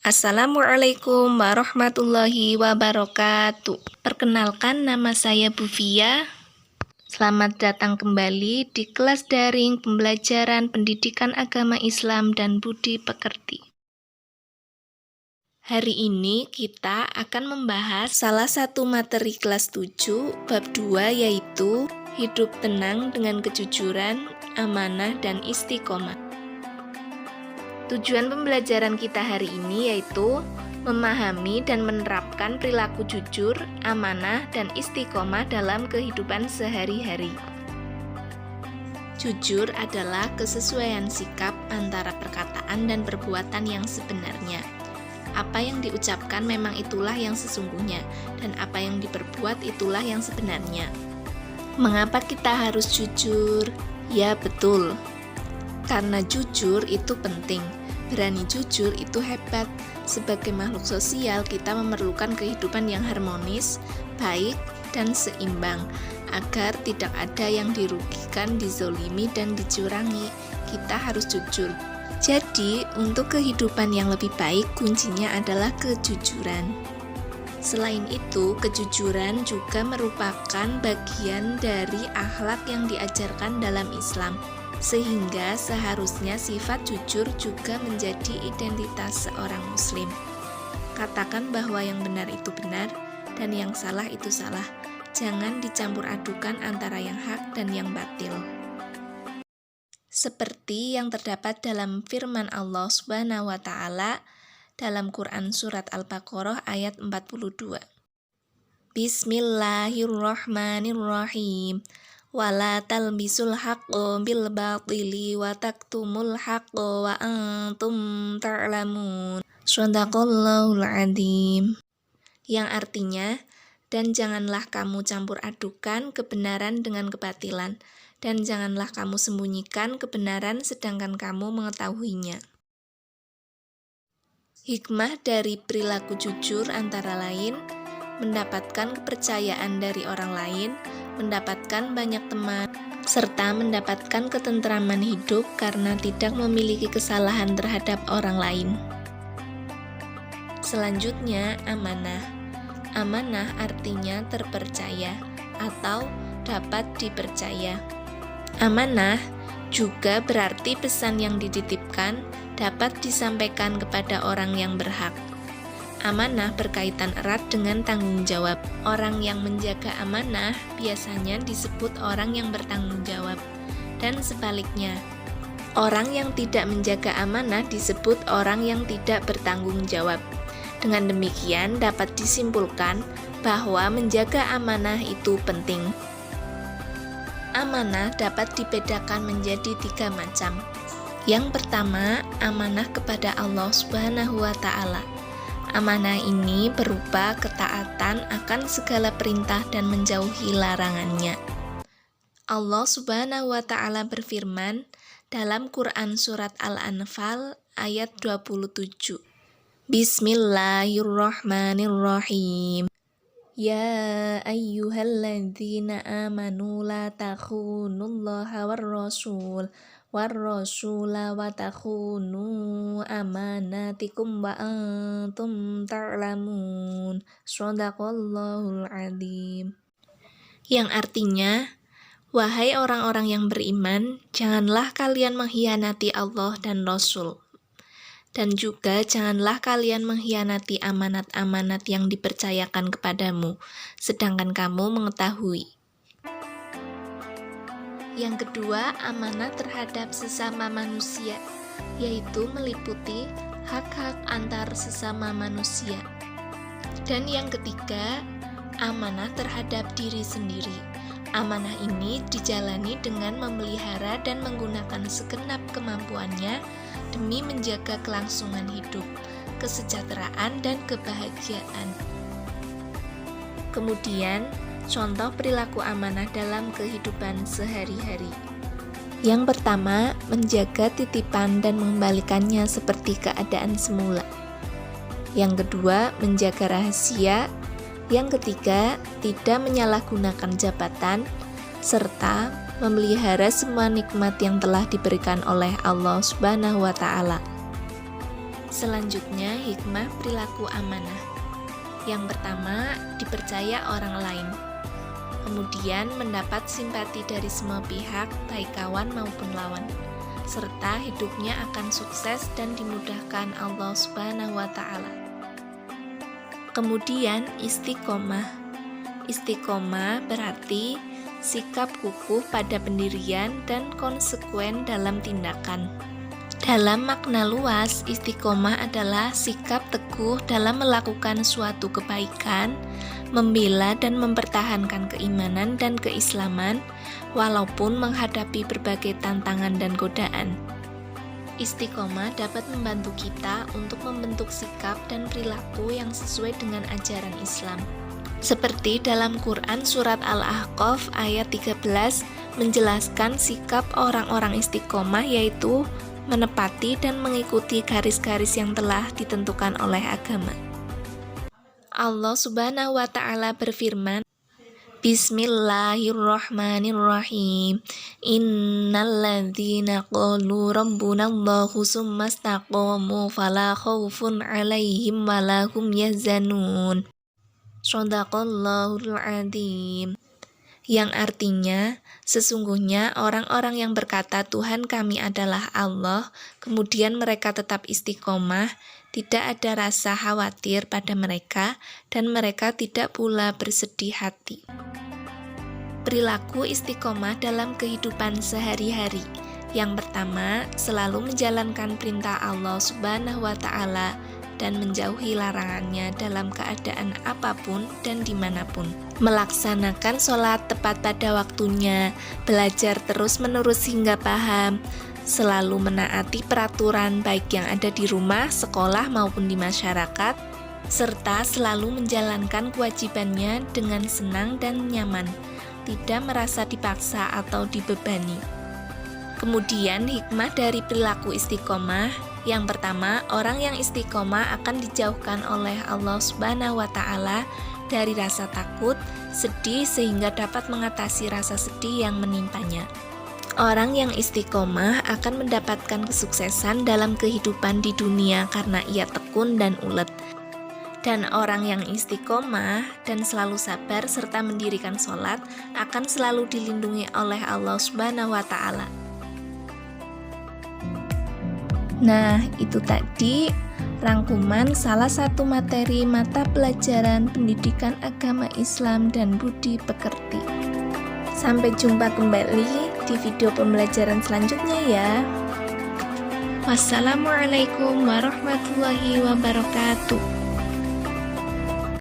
Assalamualaikum warahmatullahi wabarakatuh. Perkenalkan, nama saya Bu Fia. Selamat datang kembali di kelas daring pembelajaran pendidikan agama Islam dan budi pekerti. Hari ini kita akan membahas salah satu materi kelas 7 bab 2, yaitu hidup tenang dengan kejujuran, amanah, dan istiqomah. Tujuan pembelajaran kita hari ini yaitu memahami dan menerapkan perilaku jujur, amanah, dan istiqomah dalam kehidupan sehari-hari. Jujur adalah kesesuaian sikap antara perkataan dan perbuatan yang sebenarnya. Apa yang diucapkan memang itulah yang sesungguhnya, dan apa yang diperbuat itulah yang sebenarnya. Mengapa kita harus jujur? Ya, betul. Karena jujur itu penting. Berani jujur itu hebat. Sebagai makhluk sosial, kita memerlukan kehidupan yang harmonis, baik, dan seimbang, agar tidak ada yang dirugikan, dizolimi, dan dicurangi. Kita harus jujur. Jadi, untuk kehidupan yang lebih baik, kuncinya adalah kejujuran. Selain itu, kejujuran juga merupakan bagian dari akhlak yang diajarkan dalam Islam, sehingga seharusnya sifat jujur juga menjadi identitas seorang muslim. Katakan bahwa yang benar itu benar dan yang salah itu salah. Jangan dicampur adukan antara yang hak dan yang batil. Seperti yang terdapat dalam firman Allah Subhanahu wa Ta'ala dalam Quran Surat Al-Baqarah ayat 42. Bismillahirrahmanirrahim. Wala talbisul haqqo bil batili wa taktumul haqqo wa antum ta'lamun. Shadaqallahul adzim. Yang artinya, dan janganlah kamu campur adukan kebenaran dengan kebatilan, dan janganlah kamu sembunyikan kebenaran sedangkan kamu mengetahuinya. Hikmah dari perilaku jujur antara lain, mendapatkan kepercayaan dari orang lain, mendapatkan banyak teman, serta mendapatkan ketentraman hidup karena tidak memiliki kesalahan terhadap orang lain. Selanjutnya, amanah. Amanah artinya terpercaya atau dapat dipercaya. Amanah juga berarti pesan yang dititipkan dapat disampaikan kepada orang yang berhak. Amanah berkaitan erat dengan tanggung jawab. Orang yang menjaga amanah biasanya disebut orang yang bertanggung jawab, dan sebaliknya, orang yang tidak menjaga amanah disebut orang yang tidak bertanggung jawab. Dengan demikian dapat disimpulkan bahwa menjaga amanah itu penting. Amanah dapat dibedakan menjadi 3 macam. Yang pertama, amanah kepada Allah Subhanahu wa Ta'ala. Amanah ini berupa ketaatan akan segala perintah dan menjauhi larangannya. Allah Subhanahu wa Ta'ala berfirman dalam Quran Surat Al-Anfal ayat 27. Bismillahirrahmanirrahim. Ya ayyuhalladzina amanu la takhunullaha warrasula wa takhunu amanatikum wa antum ta'lamun. Shadaqallahul adzim. Yang artinya, wahai orang-orang yang beriman, janganlah kalian mengkhianati Allah dan Rasul, dan juga janganlah kalian mengkhianati amanat-amanat yang dipercayakan kepadamu, sedangkan kamu mengetahui. Yang kedua, amanah terhadap sesama manusia, yaitu meliputi hak-hak antar sesama manusia. Dan yang ketiga, amanah terhadap diri sendiri. Amanah ini dijalani dengan memelihara dan menggunakan segenap kemampuannya demi menjaga kelangsungan hidup, kesejahteraan, dan kebahagiaan. Kemudian, contoh perilaku amanah dalam kehidupan sehari-hari. Yang pertama, menjaga titipan dan mengembalikannya seperti keadaan semula. Yang kedua, menjaga rahasia. Yang ketiga, tidak menyalahgunakan jabatan, serta memelihara semua nikmat yang telah diberikan oleh Allah Subhanahu wa Ta'ala. Selanjutnya, hikmah perilaku amanah. Yang pertama, dipercaya orang lain. Kemudian, mendapat simpati dari semua pihak, baik kawan maupun lawan. Serta hidupnya akan sukses dan dimudahkan Allah Subhanahu wa Ta'ala. Kemudian, istiqomah. Istiqomah berarti sikap kukuh pada pendirian dan konsekuen dalam tindakan. Dalam makna luas, istiqomah adalah sikap teguh dalam melakukan suatu kebaikan, membela dan mempertahankan keimanan dan keislaman, walaupun menghadapi berbagai tantangan dan godaan. Istiqomah dapat membantu kita untuk membentuk sikap dan perilaku yang sesuai dengan ajaran Islam. Seperti dalam Quran surat Al-Ahqaf ayat 13 menjelaskan sikap orang-orang istiqomah, yaitu menepati dan mengikuti garis-garis yang telah ditentukan oleh agama. Allah Subhanahu wa Ta'ala berfirman, Bismillahirrahmanirrahim. Innalladzina qalu rabbunallahu tsumma istaqamu fala khaufun 'alaihim wala hum yahzanun. Shadaqallahul 'adzim. Yang artinya, sesungguhnya orang-orang yang berkata Tuhan kami adalah Allah, kemudian mereka tetap istiqomah, tidak ada rasa khawatir pada mereka, dan mereka tidak pula bersedih hati. Perilaku istiqomah dalam kehidupan sehari-hari. Yang pertama, selalu menjalankan perintah Allah Subhanahu wa Ta'ala dan menjauhi larangannya dalam keadaan apapun dan dimanapun. Melaksanakan sholat tepat pada waktunya, belajar terus-menerus hingga paham, selalu menaati peraturan baik yang ada di rumah, sekolah maupun di masyarakat, serta selalu menjalankan kewajibannya dengan senang dan nyaman, tidak merasa dipaksa atau dibebani. Kemudian hikmah dari perilaku istiqomah, yang pertama, orang yang istiqomah akan dijauhkan oleh Allah Subhanahu wa Ta'ala dari rasa takut, sedih sehingga dapat mengatasi rasa sedih yang menimpanya. Orang yang istiqomah akan mendapatkan kesuksesan dalam kehidupan di dunia karena ia tekun dan ulet. Dan orang yang istiqomah dan selalu sabar serta mendirikan sholat akan selalu dilindungi oleh Allah Subhanahu wa Ta'ala. Nah, itu tadi rangkuman salah satu materi mata pelajaran pendidikan agama Islam dan budi pekerti. Sampai jumpa kembali di video pembelajaran selanjutnya ya. Wassalamualaikum warahmatullahi wabarakatuh.